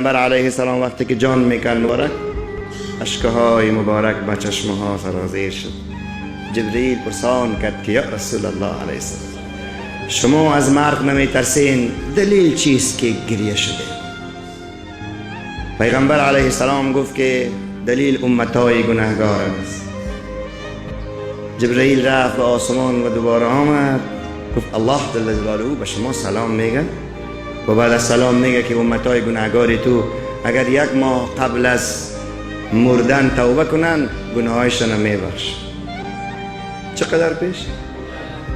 پیغمبر علیه السلام وقتی که جان میکن مبارک، اشکهای مبارک با چشمه ها سرازیر شد. جبرئیل پرسان کرد که یا رسول الله علیه السلام، شما از مرگ نمی ترسین، دلیل چیست که گریه شده؟ پیغمبر علیه السلام گفت که دلیل امتای گناهگار است. جبرئیل رفت به آسمان و دوباره آمد، گفت الله جل جلاله به شما سلام میگه و بعد از سلام میگه که امتای گناهگار تو اگر یک ماه قبل از مردن توبه کنن گناهایشان میبخش. چقدر پیش؟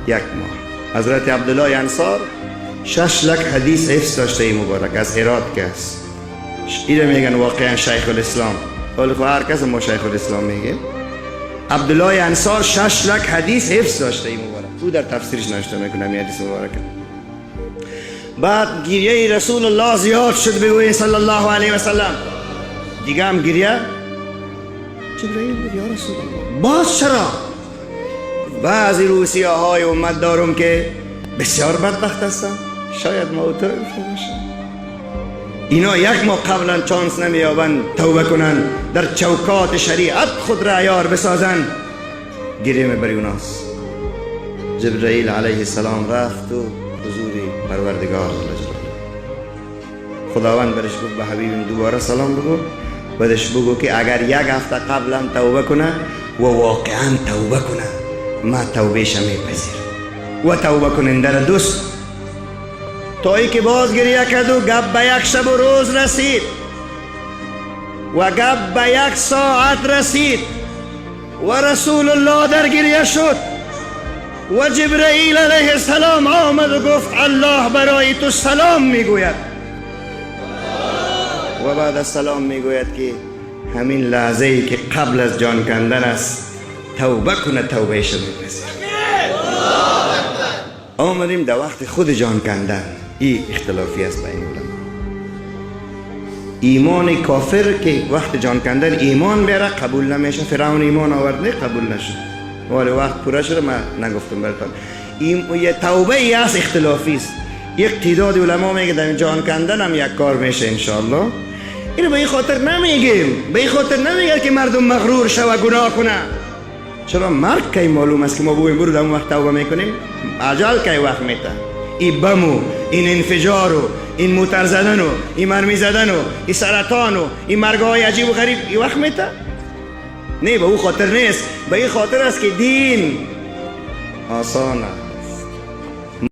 یک ماه. حضرت عبدالله انصار 6 لک حدیث حفظ داشته این مبارک، از هرات که است. اینو میگن واقعا شیخ الاسلام، ولی خب هر کس ما شیخ الاسلام میگه. عبدالله انصار 6 لک حدیث حفظ داشته این مبارک، او در تفسیرش نوشته میکنه این حدیث مبارک. بعد گریه رسول الله زیاد شد، بگویید صلی الله علیه و سلم. دیگه هم گریه. جبرئیل بود یا رسول الله باز چرا؟ بعضی روسیه های امت دارم که بسیار بدبخت هستن، شاید ما اوتر باشن. اینا یک ماه قبلا چانس نمیابن توبه کنن، در چوکات شریعت خود را عیار بسازن، گریه میبری اوناست. جبرئیل علیه السلام رفت و حضور پروردگار خداوند برش گفت به حبیبم دوباره سلام بگو، بعدش بگو که اگر یک هفته قبلا توبه کنه و واقعا توبه کنه ما توبهش میپذیرم و توبه کننده را دوست. تایی که باز گریه کرد و گپ به یک شب و روز رسید و گپ به یک ساعت رسید و رسول الله در گریه شد و جبرئیل علیه السلام آمد و گفت الله برای تو سلام میگوید و بعد از سلام میگوید که همین لحظه ای که قبل از جان کندن است توبه کنه توبهش میپذیرم. آمدیم در وقت خود جان کندن. این اختلافی است بین علما. ایمان کافر که وقت جان کندن ایمان بیاره قبول نمیشه. فرعون ایمان آورد نه قبول نشد، ولی وقت پورا شده من نگفتم براتون. این یه توبه ای است اختلافی است. یک تعداد علما میگه در جان کندن هم یک کار میشه انشاءالله. اینو به این خاطر نمیگیم، به این خاطر نمیگه که مردم مغرور شو و گناه کنه. چرا مرگ کی معلوم است که ما بگوییم برو در اون وقت توبه میکنیم؟ اجل کی وقت میته؟ این بمو، این انفجارو، این موتر زدنو، این مرمی زدنو، این سرطانو، این مرگهای عجیب و غریب این وقت میته؟ نه، به اون خاطر نیست. به این خاطر است که دین آسانه.